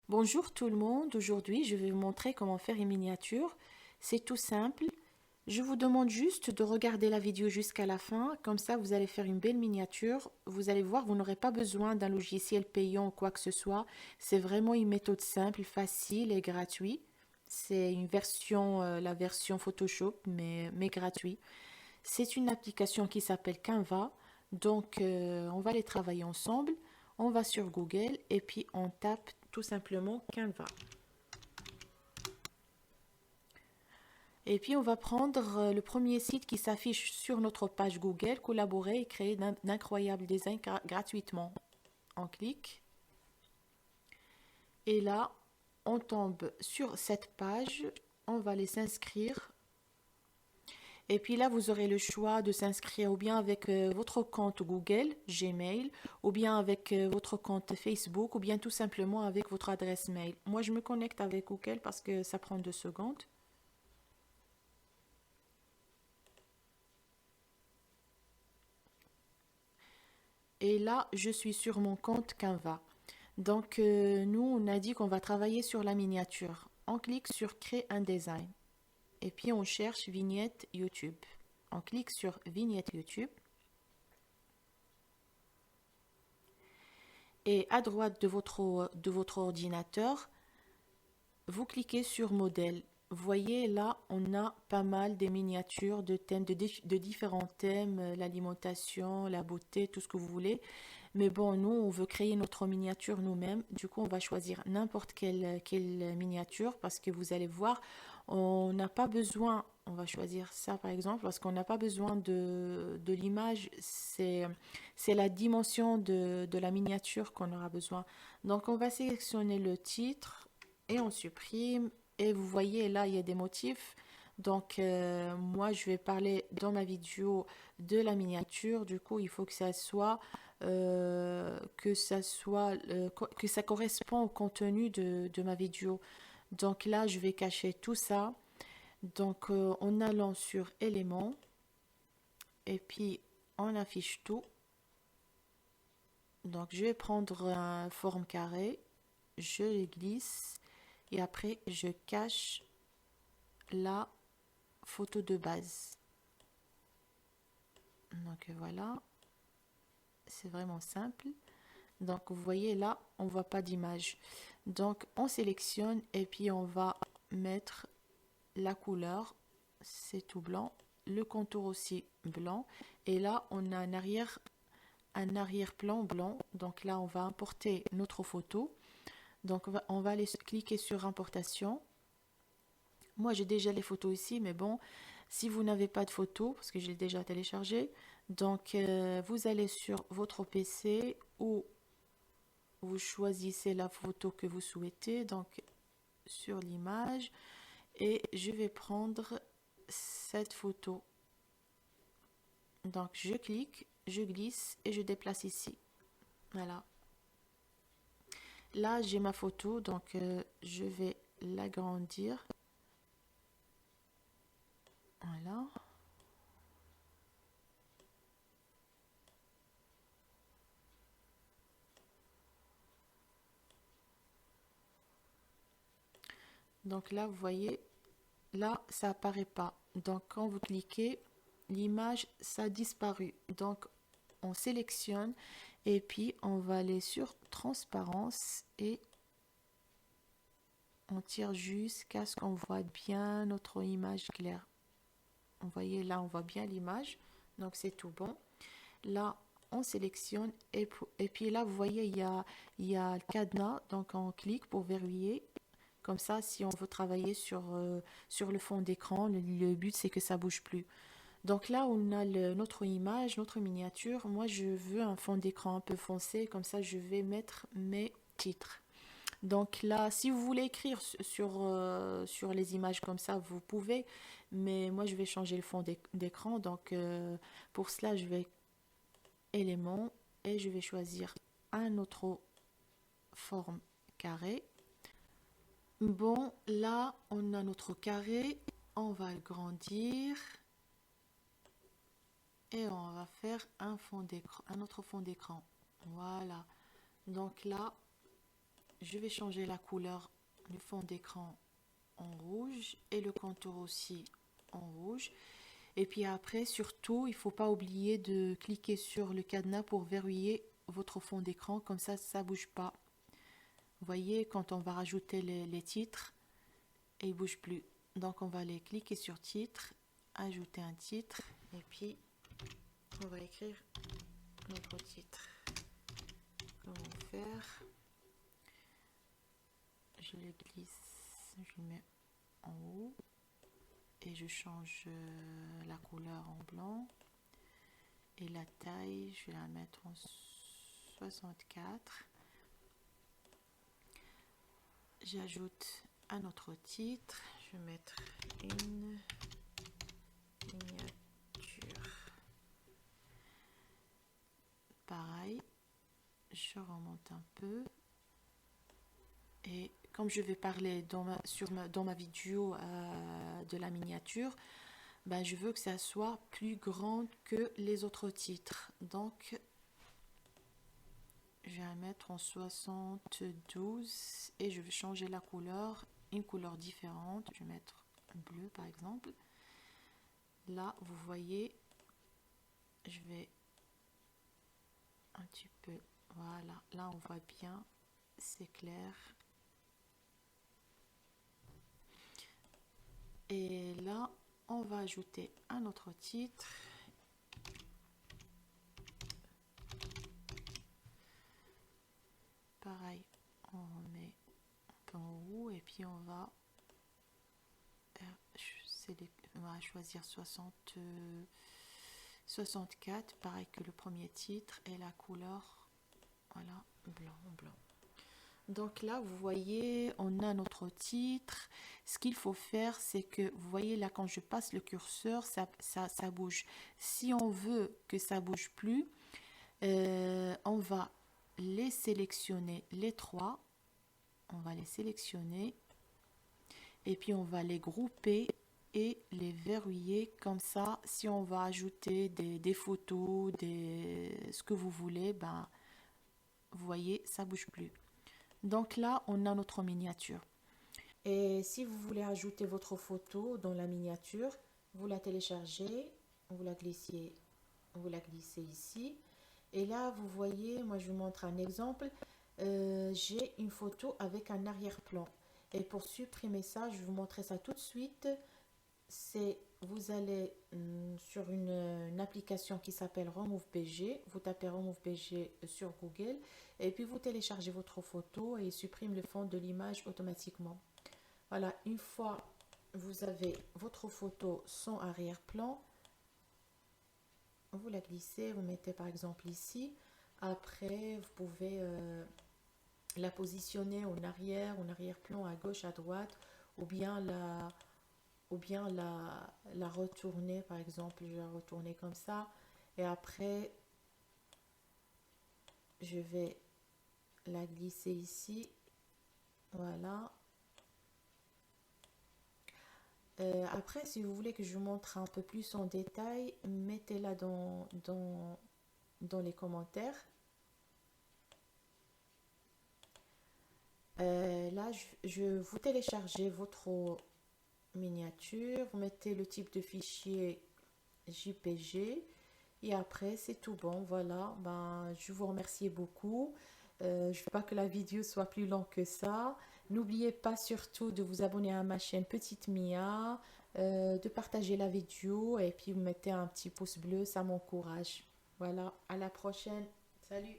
Bonjour tout le monde, aujourd'hui je vais vous montrer comment faire une miniature. C'est tout simple. Je vous demande juste de regarder la vidéo jusqu'à la fin, comme ça vous allez faire une belle miniature. Vous allez voir, vous n'aurez pas besoin d'un logiciel payant ou quoi que ce soit. C'est vraiment une méthode simple, facile et gratuite. C'est une version, la version Photoshop, mais gratuite. C'est une application qui s'appelle Canva. Donc, on va les travailler ensemble. On va sur Google et puis on tape tout simplement Canva. Et puis, on va prendre le premier site qui s'affiche sur notre page Google, collaborer et créer d'incroyables designs gratuitement. On clique et là, on tombe sur cette page. On va les s'inscrire. Et puis là, vous aurez le choix de s'inscrire ou bien avec votre compte Google, Gmail, ou bien avec votre compte Facebook, ou bien tout simplement avec votre adresse mail. Moi, je me connecte avec Google parce que ça prend 2 secondes. Et là, je suis sur mon compte Canva. Donc, nous, on a dit qu'on va travailler sur la miniature. On clique sur Créer un design. Et puis, on cherche vignette YouTube. On clique sur vignette YouTube. Et à droite de votre ordinateur, vous cliquez sur modèle. Vous voyez là, on a pas mal de miniatures de thèmes, de différents thèmes, l'alimentation, la beauté, tout ce que vous voulez. Mais bon, nous, on veut créer notre miniature nous-mêmes. Du coup, on va choisir n'importe quelle miniature parce que vous allez voir, on n'a pas besoin, on va choisir ça par exemple, parce qu'on n'a pas besoin de l'image. C'est la dimension de la miniature qu'on aura besoin. Donc, on va sélectionner le titre et on supprime. Et vous voyez là, il y a des motifs. Donc, moi, je vais parler dans ma vidéo de la miniature. Du coup, il faut que que ça correspond au contenu de ma vidéo. Donc là, je vais cacher tout ça. Donc, en allant sur éléments et puis on affiche tout. Donc, je vais prendre une forme carrée, je les glisse et après, je cache la photo de base. Donc, voilà, c'est vraiment simple. Donc, vous voyez là, on ne voit pas d'image. Donc, on sélectionne et puis on va mettre la couleur, c'est tout blanc. Le contour aussi blanc. Et là, on a un arrière-plan blanc. Donc là, on va importer notre photo. Donc, on va aller cliquer sur importation. Moi, j'ai déjà les photos ici, mais bon, si vous n'avez pas de photos, parce que je l'ai déjà téléchargé, donc vous allez sur votre PC ou vous choisissez la photo que vous souhaitez, donc sur l'image, et je vais prendre cette photo. Donc je clique, je glisse et je déplace ici. Voilà. Là, j'ai ma photo, donc je vais l'agrandir. Voilà. Donc là, vous voyez, là, ça apparaît pas. Donc quand vous cliquez, l'image, ça a disparu. Donc on sélectionne et puis on va aller sur transparence et on tire jusqu'à ce qu'on voit bien notre image claire. Vous voyez là, on voit bien l'image. Donc c'est tout bon. Là, on sélectionne et puis là, vous voyez, il y a le cadenas. Donc on clique pour verrouiller. Comme ça, si on veut travailler sur le fond d'écran, le but c'est que ça bouge plus. Donc là, on a notre image, notre miniature. Moi, je veux un fond d'écran un peu foncé. Comme ça, je vais mettre mes titres. Donc là, si vous voulez écrire sur les images comme ça, vous pouvez. Mais moi, je vais changer le fond d'écran. Donc pour cela, je vais éléments et je vais choisir un autre forme carré. Bon, là, on a notre carré. On va le grandir. Et on va faire un fond d'écran, un autre fond d'écran. Voilà. Donc là, je vais changer la couleur du fond d'écran en rouge et le contour aussi en rouge. Et puis après, surtout, il ne faut pas oublier de cliquer sur le cadenas pour verrouiller votre fond d'écran, comme ça ne bouge pas. Vous voyez, quand on va rajouter les titres, et ils ne bougent plus. Donc on va aller cliquer sur titre, ajouter un titre, et puis on va écrire notre titre. Comment faire? Je le glisse, je le mets en haut et je change la couleur en blanc et la taille, je vais la mettre en 64. J'ajoute un autre titre, je vais mettre une miniature. Pareil, je remonte un peu. Et comme je vais parler dans ma vidéo de la miniature, ben je veux que ça soit plus grand que les autres titres. Donc, je vais la mettre en 72 et je vais changer la couleur, une couleur différente. Je vais mettre bleu par exemple. Là, vous voyez, je vais un petit peu, voilà, là on voit bien, c'est clair. Et là, on va ajouter un autre titre. Pareil, on remet un peu en haut et puis on va choisir 64, pareil que le premier titre et la couleur, voilà, blanc. Donc là, vous voyez, on a notre titre. Ce qu'il faut faire, c'est que, vous voyez là, quand je passe le curseur, ça bouge. Si on veut que ça bouge plus, on va les sélectionner, les trois. On va les sélectionner. Et puis, on va les grouper et les verrouiller. Comme ça, si on va ajouter des photos, ce que vous voulez, ben, vous voyez, ça bouge plus. Donc là, on a notre miniature. Et si vous voulez ajouter votre photo dans la miniature, vous la téléchargez, vous la glissez ici. Et là, vous voyez, moi je vous montre un exemple. J'ai une photo avec un arrière-plan. Et pour supprimer ça, je vais vous montrer ça tout de suite. Vous allez sur une application qui s'appelle Remove BG, vous tapez Remove BG sur Google et puis vous téléchargez votre photo et il supprime le fond de l'image automatiquement. Voilà, une fois vous avez votre photo sans arrière-plan, vous la glissez, vous mettez par exemple ici. Après, vous pouvez la positionner en arrière-plan, à gauche, à droite, ou bien la retourner, par exemple, je vais la retourner comme ça. Et après, je vais la glisser ici. Voilà. Après, si vous voulez que je vous montre un peu plus en détail, mettez-la dans les commentaires. Là, vous téléchargez votre miniature, vous mettez le type de fichier JPG et après c'est tout bon. Voilà, ben, je vous remercie beaucoup. Je ne veux pas que la vidéo soit plus longue que ça. N'oubliez pas surtout de vous abonner à ma chaîne Petite Mia, de partager la vidéo et puis vous mettez un petit pouce bleu, ça m'encourage. Voilà, à la prochaine. Salut!